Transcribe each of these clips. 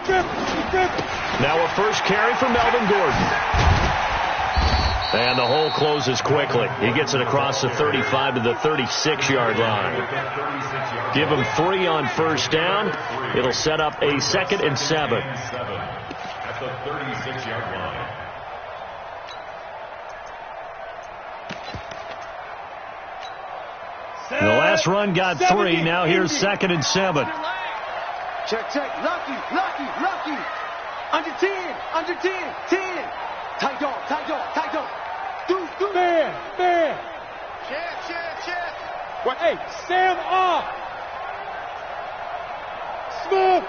Now a first carry for Melvin Gordon. And the hole closes quickly. He gets it across the 35 to the 36-yard line. Give him 3 on first down. It'll set up a 2nd and 7. At the 36-yard line. The last run got 3. Now here's 2nd and 7. Check. Lucky. Under 10. 10. Tight dog. Do. Man. Check. What? Hey, Sam off. Smith.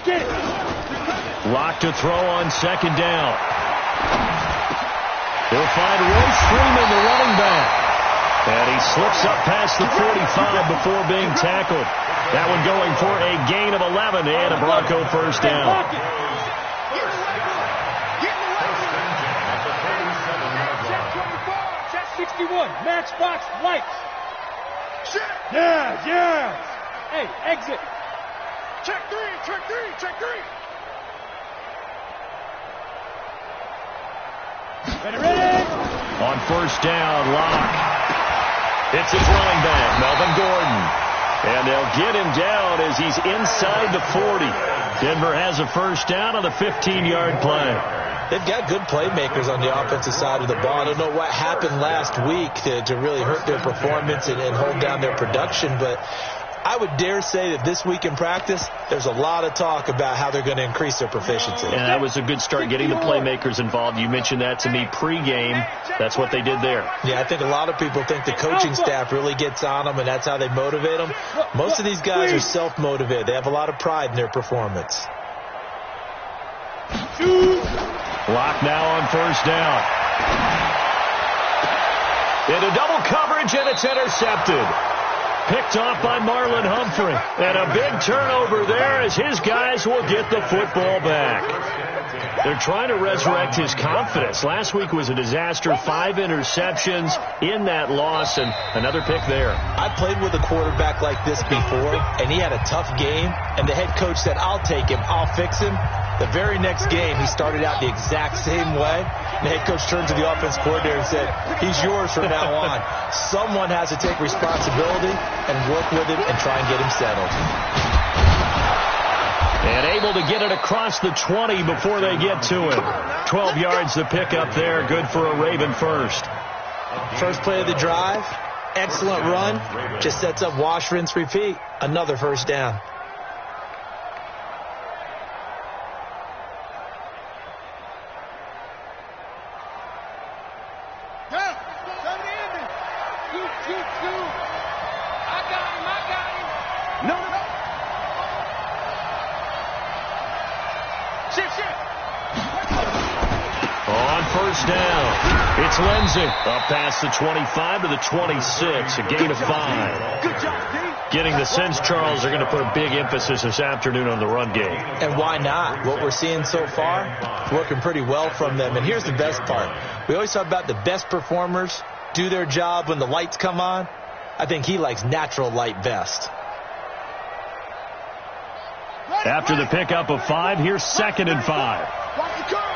Get it. Lock to throw on 2nd down. He'll find Royce Freeman, the running back. And he slips up past the 45 before being tackled. That one going for a gain of 11 and a Bronco first down. Check 61, matchbox lights. Yes. Hey, exit. Check 3. Ready. On first down, Locke. It's his running back, Melvin Gordon. And they'll get him down as he's inside the 40. Denver has a first down on the 15-yard play. They've got good playmakers on the offensive side of the ball. I don't know what happened last week to really hurt their performance and hold down their production, but I would dare say that this week in practice, there's a lot of talk about how they're going to increase their proficiency. And that was a good start, getting the playmakers involved. You mentioned that to me pregame. That's what they did there. Yeah, I think a lot of people think the coaching staff really gets on them, and that's how they motivate them. Most of these guys are self-motivated. They have a lot of pride in their performance. Lock now on first down. Into double coverage, and it's intercepted. Picked off by Marlon Humphrey. And a big turnover there as his guys will get the football back. They're trying to resurrect his confidence. Last week was a disaster. 5 interceptions in that loss, and another pick there. I played with a quarterback like this before, and he had a tough game, and the head coach said, I'll take him, I'll fix him. The very next game, he started out the exact same way. The head coach turned to the offense coordinator and said, he's yours from now on. Someone has to take responsibility and work with him and try and get him settled. And able to get it across the 20 before they get to him. 12 yards to pick up there. Good for a Raven first. First play of the drive. Excellent run. Just sets up wash, rinse, repeat. Another first down. Down. It's Lindsey. Up past the 25 to the 26. A gain of 5. Getting the sense, Charles, they're going to put a big emphasis this afternoon on the run game. And why not? What we're seeing so far, working pretty well from them. And here's the best part. We always talk about the best performers do their job when the lights come on. I think he likes natural light best. After the pickup of 5, here's 2nd and 5. Watch the curl.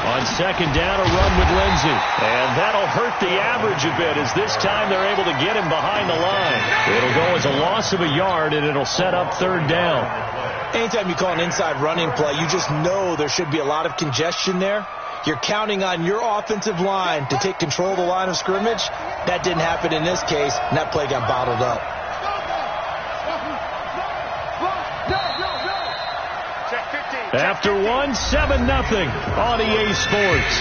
On 2nd down, a run with Lindsey. And that'll hurt the average a bit, as this time they're able to get him behind the line. It'll go as a loss of a yard, and it'll set up 3rd down. Anytime you call an inside running play, you just know there should be a lot of congestion there. You're counting on your offensive line to take control of the line of scrimmage. That didn't happen in this case, and that play got bottled up. After 1, 7-0 on EA Sports.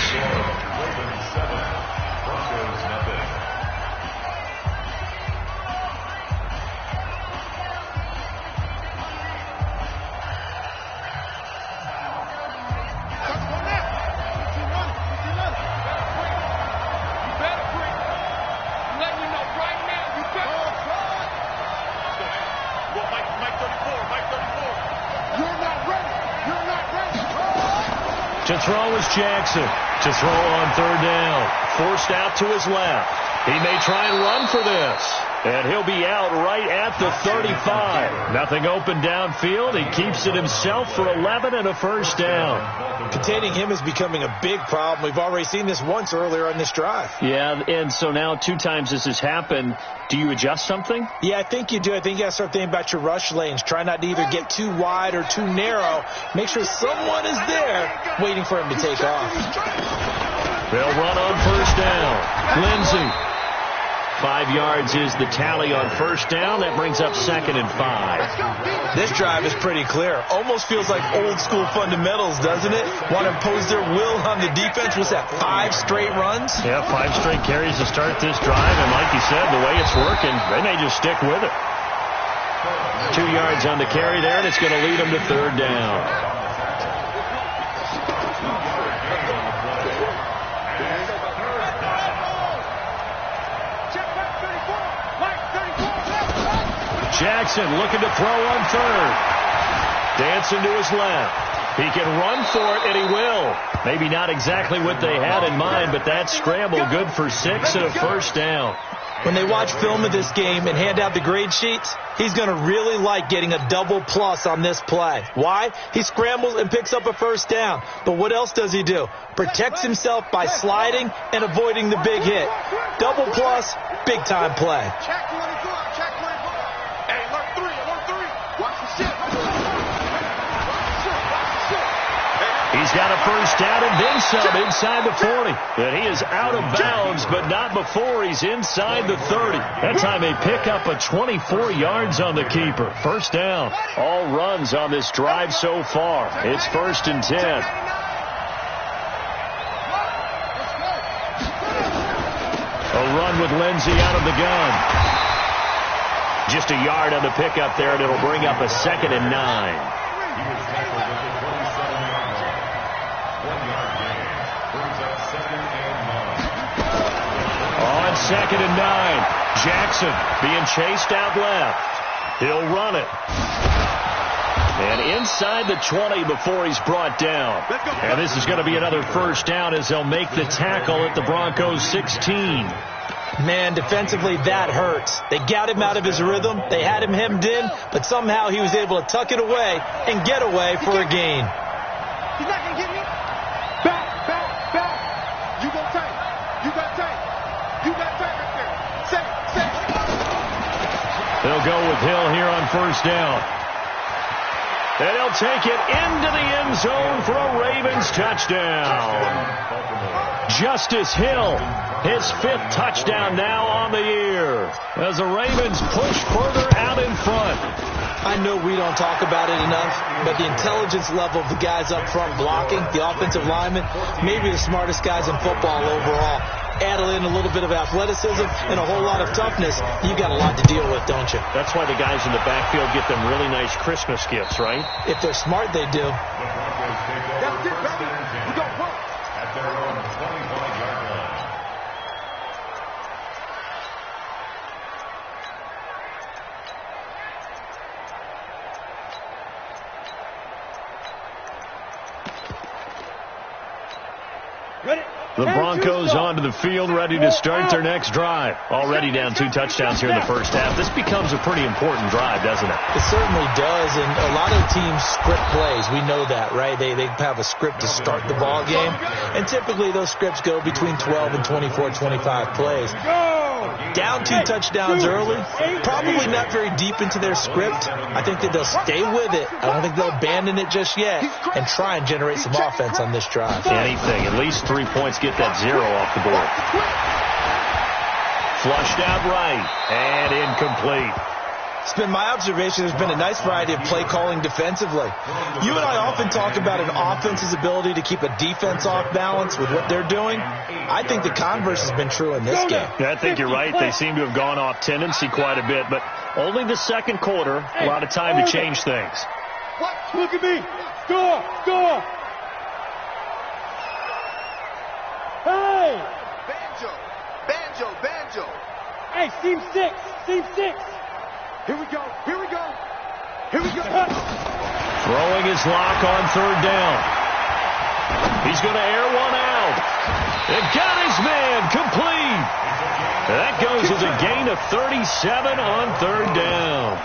To throw is Jackson. To throw on third down. Forced out to his left. He may try and run for this. And he'll be out right at the 35. Nothing open downfield. He keeps it himself for 11 and a first down. Containing him is becoming a big problem. We've already seen this once earlier on this drive. Yeah, and so now 2 times this has happened. Do you adjust something? Yeah, I think you do. I think you got to start thinking about your rush lanes. Try not to either get too wide or too narrow. Make sure someone is there waiting for him to take off. They'll run on first down. Lindsey. 5 yards is the tally on first down. That brings up 2nd and 5. This drive is pretty clear. Almost feels like old school fundamentals, doesn't it? Want to impose their will on the defense. Was that 5 straight runs? Yeah, 5 straight carries to start this drive. And like you said, the way it's working, they may just stick with it. 2 yards on the carry there, and it's going to lead them to third down. Jackson looking to throw on third. Dancing to his left. He can run for it, and he will. Maybe not exactly what they had in mind, but that scramble good for 6 and a first down. When they watch film of this game and hand out the grade sheets, he's going to really like getting a double plus on this play. Why? He scrambles and picks up a first down. But what else does he do? Protects himself by sliding and avoiding the big hit. Double plus, big time play. He's got a first down and then some inside the 40. And he is out of bounds, but not before he's inside the 30. That time they pick up a 24 yards on the keeper. First down. All runs on this drive so far. It's 1st and 10. A run with Lindsey out of the gun. Just a yard on the pickup there, and it'll bring up a 2nd and 9. On 2nd and 9, Jackson being chased out left. He'll run it. And inside the 20 before he's brought down. And this is going to be another first down as they'll make the tackle at the Broncos 16. Man, defensively, that hurts. They got him out of his rhythm. They had him hemmed in, but somehow he was able to tuck it away and get away for a gain. He's not going to get me. Back. You go tight. You got tight. You got tight right there. Say. They'll go with Hill here on first down. And he'll take it into the end zone for a Ravens touchdown. Justice Hill, his 5th touchdown now on the year, as the Ravens push further out in front. I know we don't talk about it enough, but the intelligence level of the guys up front blocking, the offensive linemen, maybe the smartest guys in football overall. Add in a little bit of athleticism and a whole lot of toughness, you've got a lot to deal with, don't you? That's why the guys in the backfield get them really nice Christmas gifts, right? If they're smart, they do. That's it, baby. We go work. At their own 25-yard line. Ready? The Broncos onto the field, ready to start their next drive. Already down 2 touchdowns here in the first half. This becomes a pretty important drive, doesn't it? It certainly does, and a lot of teams script plays. We know that, right? They have a script to start the ball game, and typically those scripts go between 12 and 24, 25 plays. Down 2 touchdowns early, probably not very deep into their script. I think that they'll stay with it. I don't think they'll abandon it just yet and try and generate some offense on this drive. Anything, at least 3 points, get that 0 off the board. Flushed out right and incomplete. It's been my observation there's been a nice variety of play calling defensively. You and I often talk about an offense's ability to keep a defense off balance with what they're doing. I think the converse has been true in this game. Yeah, I think you're right. They seem to have gone off tendency quite a bit, but only the second quarter, a lot of time to change things. Look at me. Score. Hey. Banjo. Hey, team 6. Here we go. Throwing his lock on third down. He's going to air one out. And got his man complete. That goes as a gain of 37 on third down.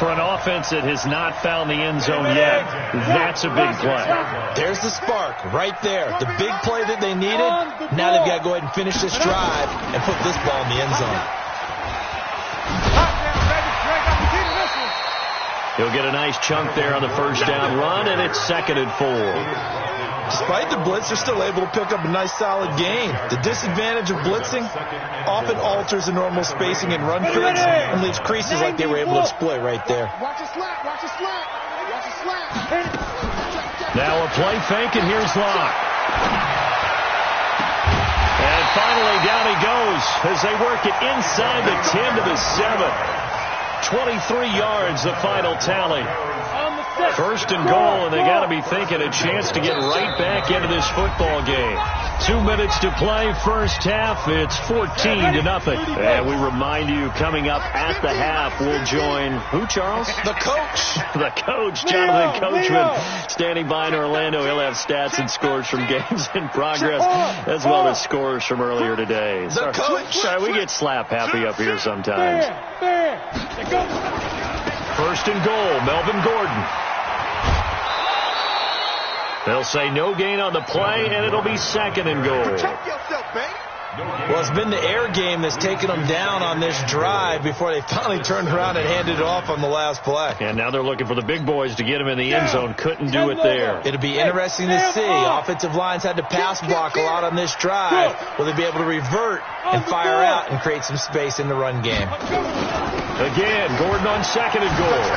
For an offense that has not found the end zone yet, that's a big play. There's the spark right there. The big play that they needed. Now they've got to go ahead and finish this drive and put this ball in the end zone. He'll get a nice chunk there on the first down run, and it's 2nd and 4. Despite the blitz, they're still able to pick up a nice, solid gain. The disadvantage of blitzing often alters the normal spacing and run fits and leaves creases like they were able to exploit right there. Watch a slant, watch a slant, watch a slant. Now a play fake, and here's Locke. And finally, down he goes as they work it inside the 10 to the 7. 23 yards, the final tally. 1st and goal, and they got to be thinking a chance to get right back into this football game. 2 minutes to play, first half. It's 14-0. And we remind you, coming up at the half, we'll join who, Charles? The coach. The coach, Jonathan Coachman, standing by in Orlando. He'll have stats and scores from games in progress, as well as scores from earlier today. The coach. Sorry, we get slap happy up here sometimes. 1st and goal, Melvin Gordon. They'll say no gain on the play, and it'll be 2nd and goal. Well, it's been the air game that's taken them down on this drive before they finally turned around and handed it off on the last play. And now they're looking for the big boys to get him in the end zone. Couldn't do it there. It'll be interesting to see. Offensive lines had to pass block a lot on this drive. Will they be able to revert and fire out and create some space in the run game? Again, Gordon on 2nd and goal.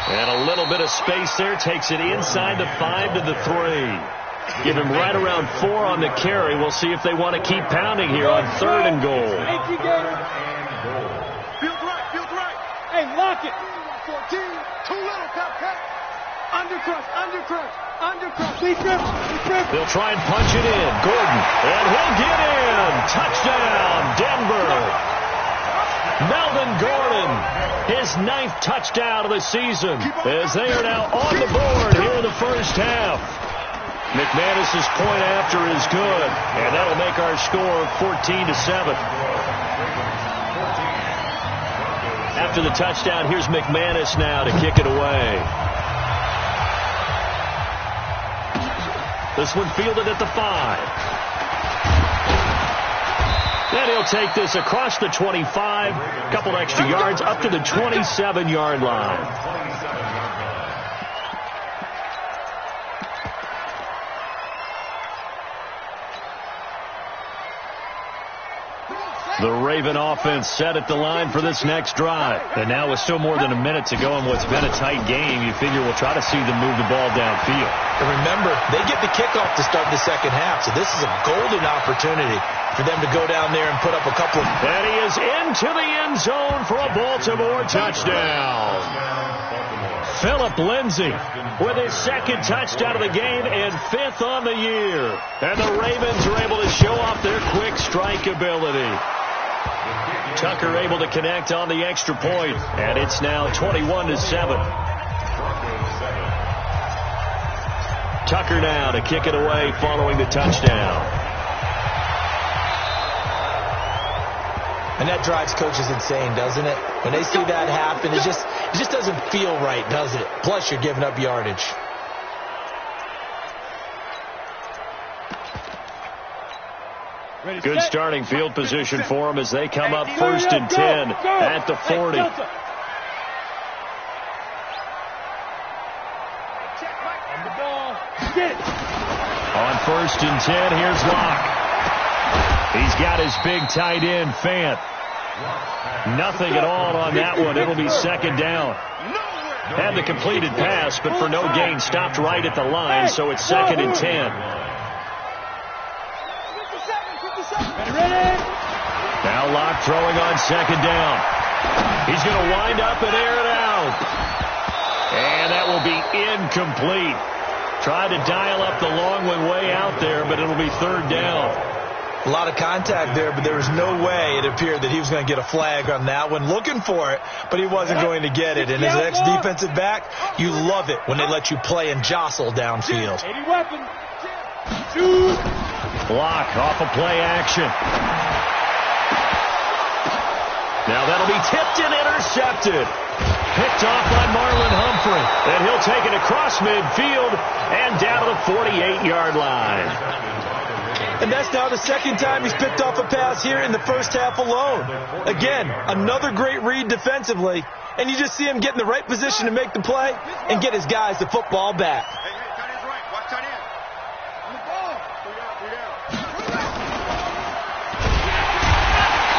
And a little bit of space there. Takes it inside the 5 to the 3. Give him right around 4 on the carry. We'll see if they want to keep pounding here on 3rd and goal. Field right. Hey, lock it. 14. Too little, Cap. Undercrush. Deep grip. They'll try and punch it in. Gordon. And he'll get in. Touchdown, Denver. Melvin Gordon, his 9th touchdown of the season, as they are now on the board here in the first half. McManus's point after is good, and that'll make our score 14-7. After the touchdown, here's McManus now to kick it away. This one fielded at the 5. And he'll take this across the 25, a couple extra yards, up to the 27-yard line. The Raven offense set at the line for this next drive. And now with still more than a minute to go in what's been a tight game, you figure we'll try to see them move the ball downfield. And remember, they get the kickoff to start the second half, so this is a golden opportunity for them to go down there and put up a couple of... And he is into the end zone for a Baltimore touchdown. Phillip Lindsay with his 2nd touchdown of the game and 5th on the year. And the Ravens are able to show off their quick strike ability. Tucker able to connect on the extra point, and it's now 21-7. Tucker now to kick it away following the touchdown. And that drives coaches insane, doesn't it? When they see that happen, it just doesn't feel right, does it? Plus, you're giving up yardage. Good starting field position for them as they come up 1st and 10 at the 40. On 1st and 10, here's Locke. He's got his big tight end, Fant. Nothing at all on that one. It'll be 2nd down. Had the completed pass, but for no gain, stopped right at the line, so it's 2nd and 10. Now Locke throwing on 2nd down. He's going to wind up and air it out. And that will be incomplete. Tried to dial up the long one way out there, but it'll be 3rd down. A lot of contact there, but there was no way it appeared that he was going to get a flag on that one. Looking for it, but he wasn't going to get it. And as an ex-defensive back, you love it when they let you play and jostle downfield. Block off of play action. Now that'll be tipped and intercepted. Picked off by Marlon Humphrey. And he'll take it across midfield and down to the 48-yard line. And that's now the second time he's picked off a pass here in the first half alone. Again, another great read defensively. And you just see him get in the right position to make the play and get his guys the football back.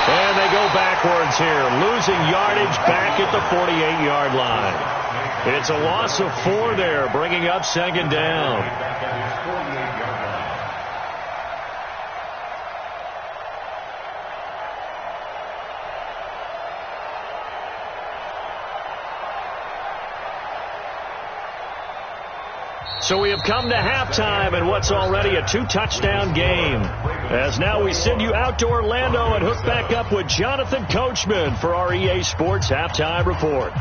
And they go backwards here, losing yardage back at the 48-yard line. It's a loss of 4 there, bringing up second down. So we have come to halftime in what's already a 2-touchdown game. As now we send you out to Orlando and hook back up with Jonathan Coachman for our EA Sports Halftime Report.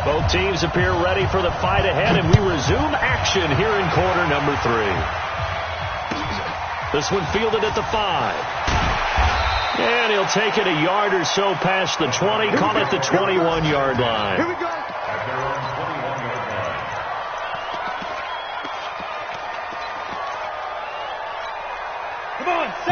Both teams appear ready for the fight ahead, and we resume action here in quarter number 3. This one fielded at the 5. And he'll take it a yard or so past the 20, call it the 21-yard line. Here we go.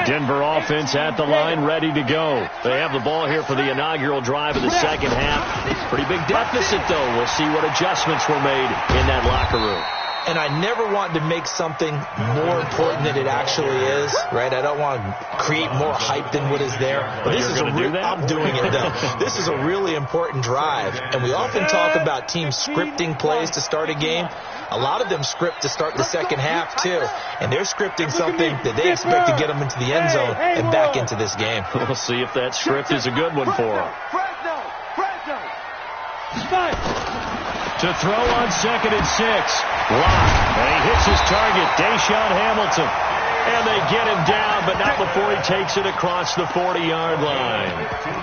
Denver offense at the line, ready to go. They have the ball here for the inaugural drive of the second half. Pretty big deficit, though. We'll see what adjustments were made in that locker room. And I never want to make something more important than it actually is, right? I don't want to create more hype than what is there. But this is I'm doing it, though. This is a really important drive. And we often talk about teams scripting plays to start a game. A lot of them script to start the second half, too. And they're scripting something that they expect to get them into the end zone and back into this game. We'll see if that script is a good one for them. To throw on 2nd and 6. Lock. And he hits his target, Deshaun Hamilton. And they get him down, but not before he takes it across the 40-yard line.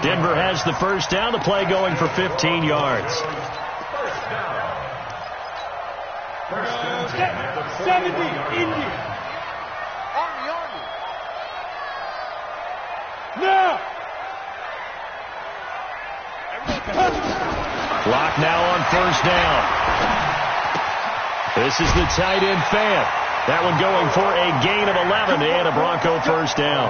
Denver has the first down. The play going for 15 yards. 70, Indy. Army. Now. Lock now on first down. This is the tight end Fant. That one going for a gain of 11 and a Bronco first down.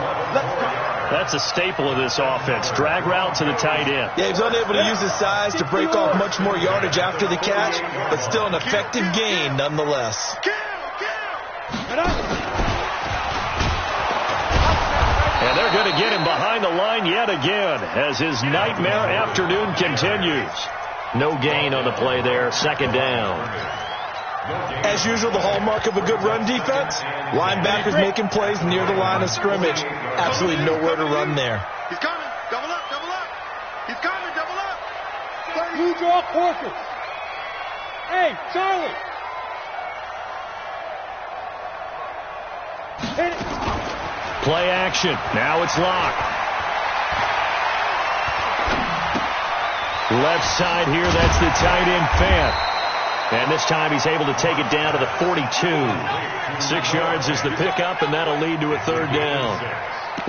That's a staple of this offense. Drag route to the tight end. Yeah, he's unable to use his size to break off much more yardage after the catch, but still an effective gain nonetheless. And they're going to get him behind the line yet again as his nightmare afternoon continues. No gain on the play there. Second down. As usual, the hallmark of a good run defense, linebackers making plays near the line of scrimmage. Absolutely nowhere to run there. He's coming. Double up. He's coming. Double up. You draw Porkins. Hey, Charlie. Hit it. Play action. Now it's Lock. Left side here, that's the tight end Fant. And this time he's able to take it down to the 42. 6 yards is the pickup, and that'll lead to a third down.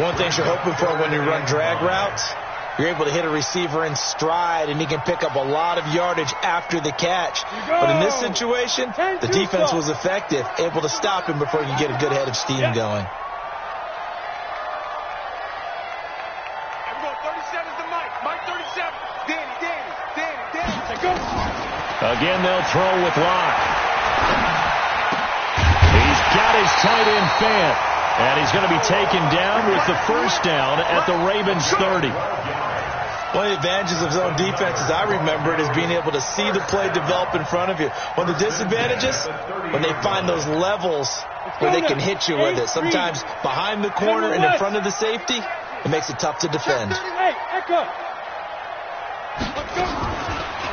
One thing you're hoping for when you run drag routes, you're able to hit a receiver in stride, and he can pick up a lot of yardage after the catch. But in this situation, the defense was effective, able to stop him before he could get a good head of steam going. Again, they'll throw with Lock. He's got his tight end Fant, and he's going to be taken down with the first down at the Ravens 30. One of the advantages of zone defense, as I remember it, is being able to see the play develop in front of you. One of the disadvantages, when they find those levels where they can hit you with it. Sometimes behind the corner and in front of the safety, it makes it tough to defend.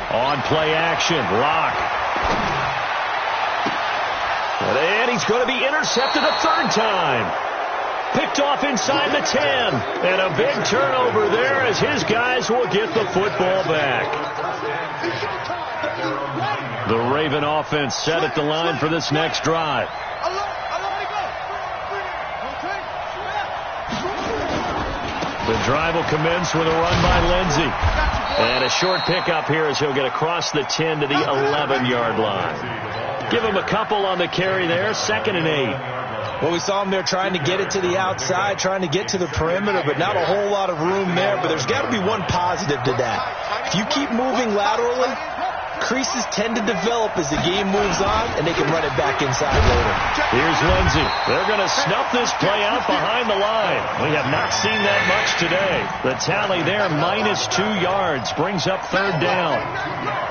On play action, Lock. And he he's going to be intercepted a third time. Picked off inside the 10. And a big turnover there as his guys will get the football back. The Raven offense set at the line for this next drive. The drive will commence with a run by Lindsey. And a short pickup here as he'll get across the 10 to the 11-yard line. Give him a couple on the carry there, 2nd and 8. Well, we saw him there trying to get it to the outside, trying to get to the perimeter, but not a whole lot of room there. But there's got to be one positive to that. If you keep moving laterally, creases tend to develop as the game moves on, and they can run it back inside later. Here's Lindsey. They're going to snuff this play out behind the line. We have not seen that much today. The tally there, -2 yards, brings up 3rd down.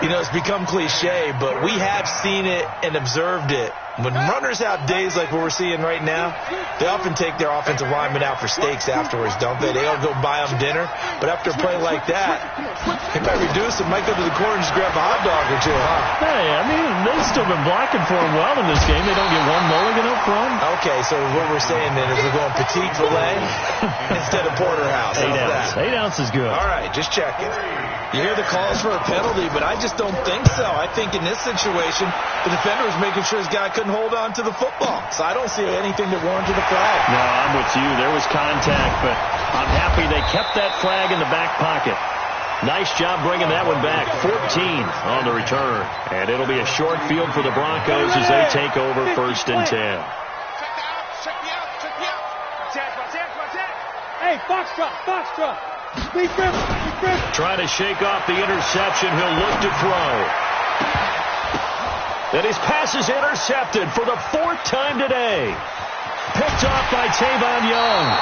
You know, it's become cliche, but we have seen it and observed it. When runners have days like what we're seeing right now, they often take their offensive linemen out for steaks afterwards, don't they? They all go buy them dinner. But after a play like that, they might reduce it, might go to the corner and just grab a hot dog or two, huh? Hey, I mean, they've still been blocking for him well in this game. They don't get one mulligan up front. Okay, so what we're saying then is we're going petite filet instead of porterhouse. 8 ounce. 8 ounce is good. All right, just checking. You hear the calls for a penalty, but I just don't think so. I think in this situation, the defender was making sure his guy couldn't hold on to the football. So I don't see anything that warranted a flag. No, I'm with you. There was contact, but I'm happy they kept that flag in the back pocket. Nice job bringing that one back. 14 on the return. And it'll be a short field for the Broncos as they take over 1st and 10. Hey, Foxtrot. Trying to shake off the interception. He'll look to throw. And his pass is intercepted for the 4th time today. Picked off by Tavon Young.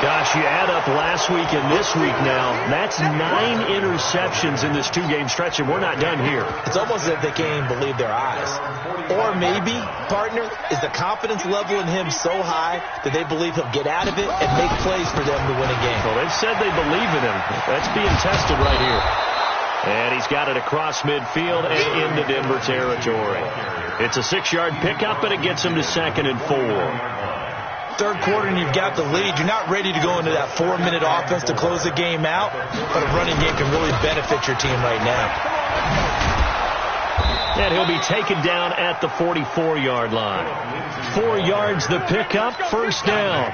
Gosh, you add up last week and this week now. That's 9 interceptions in this 2-game stretch, and we're not done here. It's almost as if they can't even believe their eyes. Or maybe, partner, is the confidence level in him so high that they believe he'll get out of it and make plays for them to win a game. Well, they've said they believe in him. That's being tested right here. And he's got it across midfield and into Denver territory. It's a 6-yard pickup, and it gets him to 2nd and 4. 3rd quarter and you've got the lead. You're not ready to go into that 4-minute offense to close the game out, but a running game can really benefit your team right now. And he'll be taken down at the 44-yard line. 4 yards the pickup, 1st down.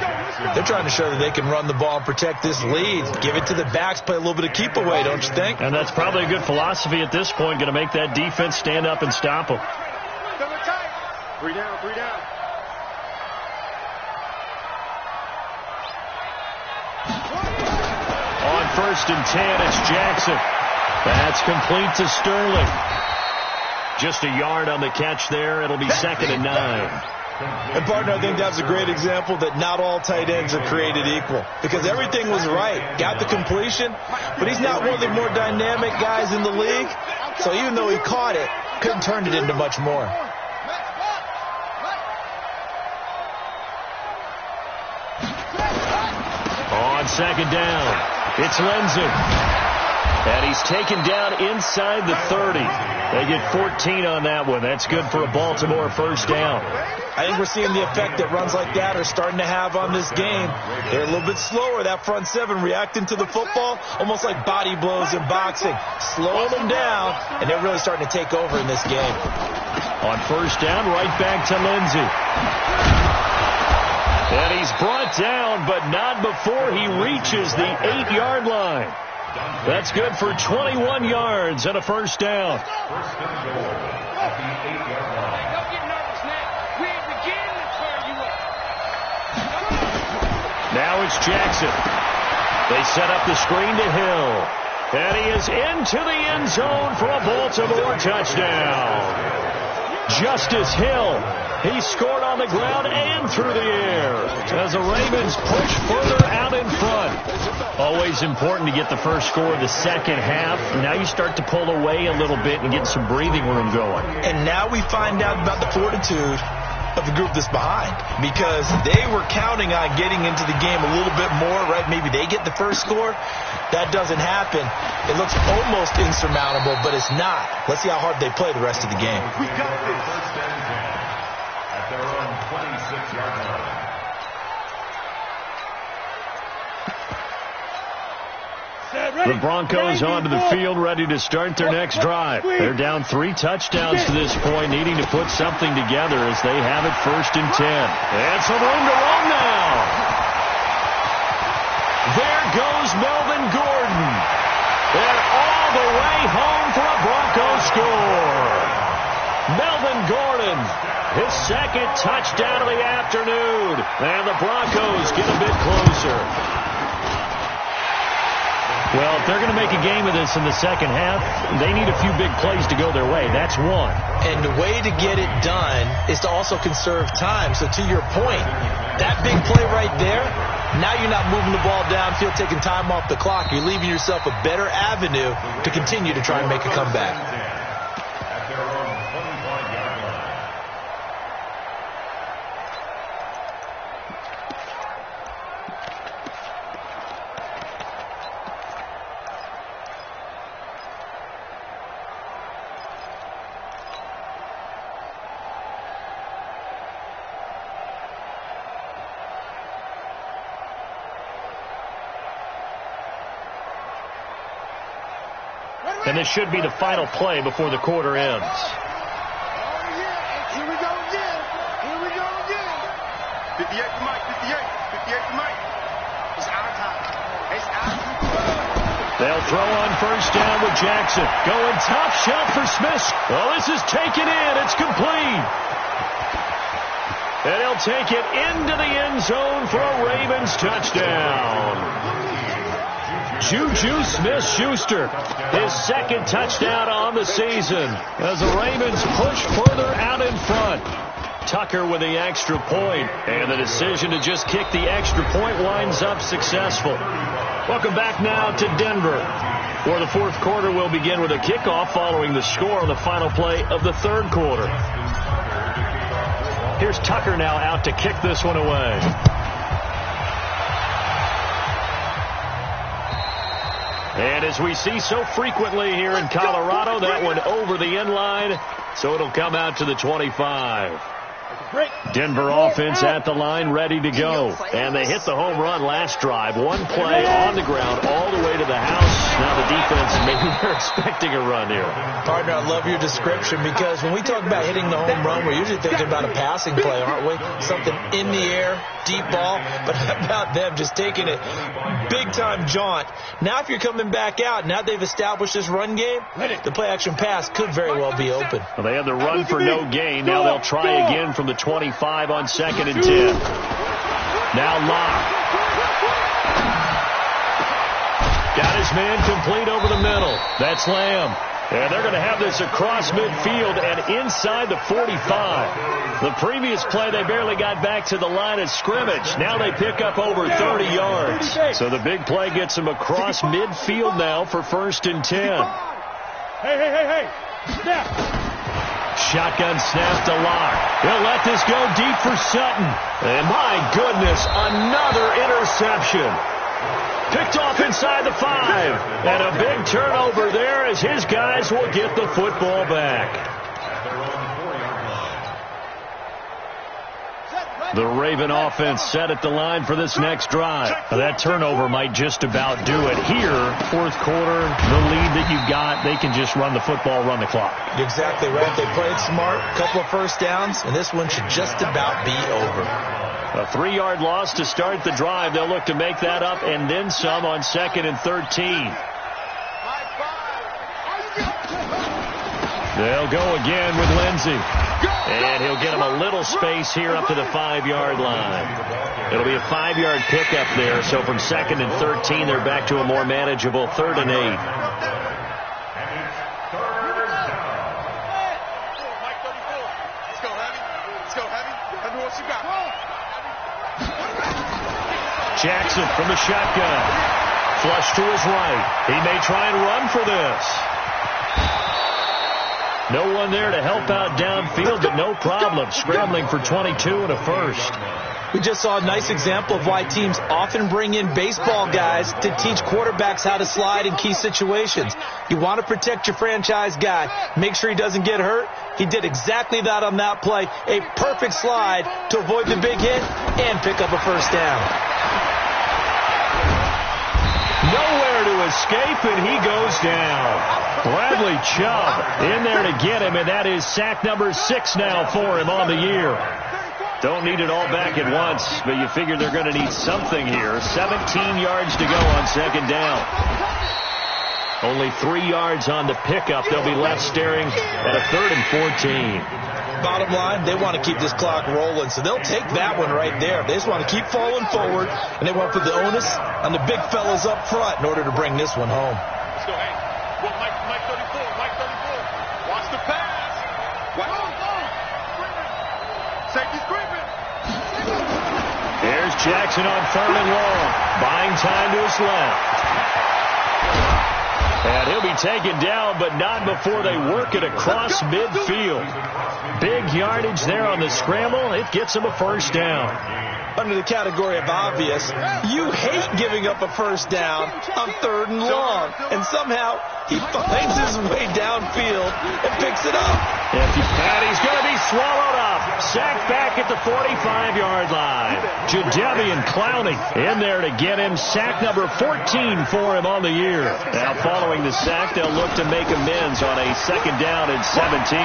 They're trying to show that they can run the ball and protect this lead. Give it to the backs, play a little bit of keep away, don't you think? And that's probably a good philosophy at this point, going to make that defense stand up and stop them. 3 down. On 1st and 10, it's Jackson. That's complete to Sterling. Just a yard on the catch there. It'll be 2nd and 9. And, partner, I think that's a great example that not all tight ends are created equal. Because everything was right. Got the completion, but he's not one of the more dynamic guys in the league. So even though he caught it, couldn't turn it into much more. On 2nd down, it's Lindsey. And he's taken down inside the 30. They get 14 on that one. That's good for a Baltimore 1st down. I think we're seeing the effect that runs like that are starting to have on this game. They're a little bit slower, that front 7, reacting to the football, almost like body blows in boxing. Slowing them down, and they're really starting to take over in this game. On 1st down, right back to Lindsey. And he's brought down, but not before he reaches the 8-yard line. That's good for 21 yards and a 1st down. Now it's Jackson. They set up the screen to Hill. And he is into the end zone for a Baltimore touchdown. Justice Hill. He scored on the ground and through the air as the Ravens push further out in front. Always important to get the first score of the second half. Now you start to pull away a little bit and get some breathing room going. And now we find out about the fortitude of the group that's behind, because they were counting on getting into the game a little bit more, right? Maybe they get the first score. That doesn't happen. It looks almost insurmountable, but it's not. Let's see how hard they play the rest of the game. at their own 26-yard line. The Broncos onto the field, ready to start their next drive. They're down 3 touchdowns to this point, needing to put something together as they have it 1st and 10. And some room to run now. There goes Melvin Gordon. And all the way home for a Broncos score. Melvin Gordon, his 2nd touchdown of the afternoon. And the Broncos get a bit closer. Well, if they're going to make a game of this in the second half, they need a few big plays to go their way. That's one. And the way to get it done is to also conserve time. So to your point, that big play right there, now you're not moving the ball downfield, taking time off the clock. You're leaving yourself a better avenue to continue to try and make a comeback. At their own 25-yard line. And this should be the final play before the quarter ends. Here we go again. Here we go again. 58 to Mike. 58 to Mike. It's our time. It's our time. They'll throw on 1st down with Jackson. Going top shelf for Smith. Well, this is taken in. It's complete. And he'll take it into the end zone for a Ravens touchdown. Juju Smith-Schuster, his 2nd touchdown on the season as the Ravens push further out in front. Tucker with the extra point, and the decision to just kick the extra point winds up successful. Welcome back now to Denver, where the 4th quarter will begin with a kickoff following the score on the final play of the 3rd quarter. Here's Tucker now out to kick this one away. And as we see so frequently here in Colorado, that one over the end line, so it'll come out to the 25. Denver offense at the line, ready to go. And they hit the home run last drive. One play on the ground all the way to the house. Now the defense, maybe they're expecting a run here. Partner, I love your description because when we talk about hitting the home run, we're usually thinking about a passing play, aren't we? Something in the air, deep ball. But how about them just taking it big-time jaunt? Now if you're coming back out, now they've established this run game, the play-action pass could very well be open. Well, they had the run for no gain. Now they'll try again from the 25 on 2nd and 10. Now Locke. Got his man complete over the middle. That's Lamb. And they're going to have this across midfield and inside the 45. The previous play, they barely got back to the line of scrimmage. Now they pick up over 30 yards. So the big play gets them across midfield now for 1st and 10. Hey. Snap. Shotgun snap to Locke. He'll let this go deep for Sutton. And my goodness, another interception. Picked off inside the 5. And a big turnover there as his guys will get the football back. The Raven offense set at the line for this next drive. That turnover might just about do it. Here, 4th quarter, the lead that you've got, they can just run the football, run the clock. Exactly right. They played smart, couple of 1st downs, and this one should just about be over. A 3-yard loss to start the drive. They'll look to make that up and then some on 2nd and 13. They'll go again with Lindsey. And he'll get him a little space here up to the 5-yard line. It'll be a 5-yard pickup there. So from 2nd and 13, they're back to a more manageable 3rd and 8. Jackson from the shotgun. Flush to his right. He may try and run for this. No one there to help out downfield, but no problem. Scrambling for 22 and a 1st. We just saw a nice example of why teams often bring in baseball guys to teach quarterbacks how to slide in key situations. You want to protect your franchise guy. Make sure he doesn't get hurt. He did exactly that on that play. A perfect slide to avoid the big hit and pick up a first down. Nowhere to escape, and he goes down. Bradley Chubb in there to get him, and that is sack number 6 now for him on the year. Don't need it all back at once, but you figure they're going to need something here. 17 yards to go on second down. Only 3 yards on the pickup. They'll be left staring at a 3rd and 14. Bottom line, they want to keep this clock rolling, so they'll take that one right there. They just want to keep falling forward, and they want to put the onus on the big fellas up front in order to bring this one home. Let's go, hey. Well, Mike 34. Watch the pass. Safety screaming. Here's Jackson on 3rd and long. Buying time to his left. And he'll be taken down, but not before they work it across midfield. Big yardage there on the scramble. It gets him a first down. Under the category of obvious, you hate giving up a first down on 3rd and long. And somehow he finds his way downfield and picks it up. And he's going to be swallowed up. Sacked back at the 45-yard line. Jadeveon Clowney in there to get him. Sack number 14 for him on the year. Now following the sack, they'll look to make amends on a 2nd down and 17.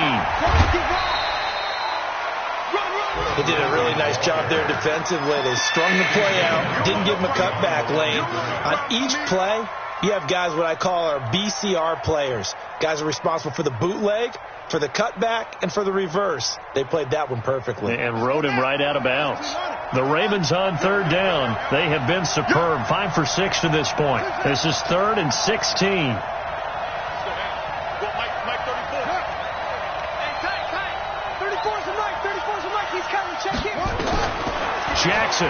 They did a really nice job there defensively. They strung the play out, didn't give him a cutback lane. On each play, you have guys what I call our BCR players. Guys are responsible for the bootleg, for the cutback, and for the reverse. They played that one perfectly. And rode him right out of bounds. The Ravens on 3rd down. They have been superb. 5 for 6 to this point. This is 3rd and 16. Jackson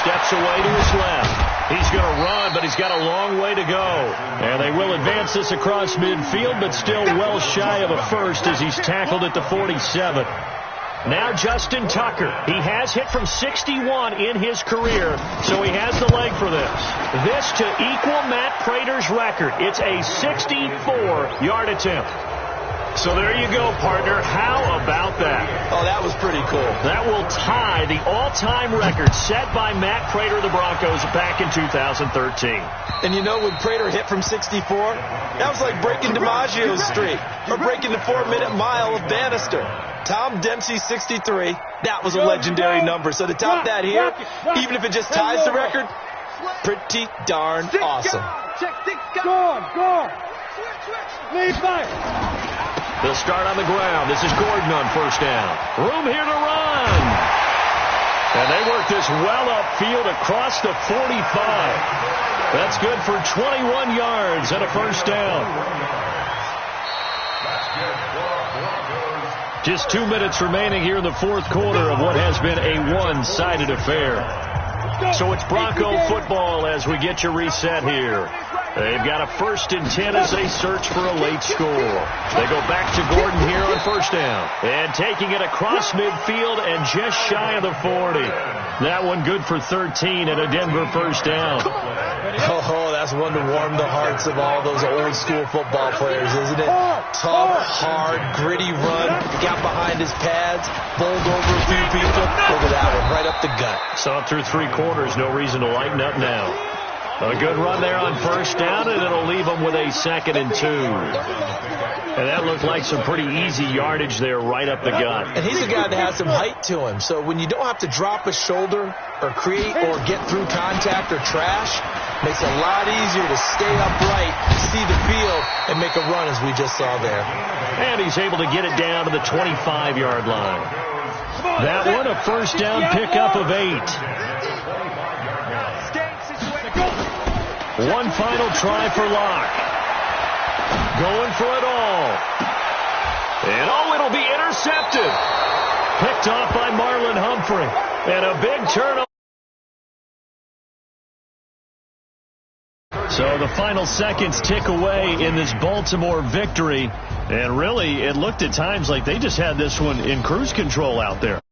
steps away to his left. He's going to run, but he's got a long way to go. And they will advance this across midfield, but still well shy of a first as he's tackled at the 47. Now Justin Tucker. He has hit from 61 in his career, so he has the leg for this. This to equal Matt Prater's record. It's a 64-yard attempt. So there you go, partner. How about that? Oh, that was pretty cool. That will tie the all-time record set by Matt Prater of the Broncos back in 2013. And you know, when Prater hit from 64, that was like breaking DiMaggio's streak or breaking the 4-minute mile of Bannister. Tom Dempsey, 63. That was a legendary number. So to top that here, even if it just ties the record, pretty darn awesome. Go on. Lead fire. They'll start on the ground. This is Gordon on 1st down. Room here to run. And they work this well upfield across the 45. That's good for 21 yards and a first down. Just 2 minutes remaining here in the 4th quarter of what has been a one-sided affair. So it's Bronco football as we get you reset here. They've got a 1st and 10 as they search for a late score. They go back to Gordon here on 1st down. And taking it across midfield and just shy of the 40. That one good for 13 and a Denver first down. Oh, that's one to warm the hearts of all those old school football players, isn't it? Tough, hard, gritty run. Got behind his pads, bowled over a few people. Look at that one, right up the gut. Saw it through 3 quarters. No reason to lighten up now. A good run there on 1st down, and it'll leave them with a 2nd and 2. And that looked like some pretty easy yardage there right up the gut. And he's a guy that has some height to him. So when you don't have to drop a shoulder or create or get through contact or trash, makes it a lot easier to stay upright, see the field, and make a run as we just saw there. And he's able to get it down to the 25-yard line. That one, a 1st down pickup of 8. One final try for Locke. Going for it all. And it'll be intercepted. Picked off by Marlon Humphrey. And a big turnover. So the final seconds tick away in this Baltimore victory. And really, it looked at times like they just had this one in cruise control out there.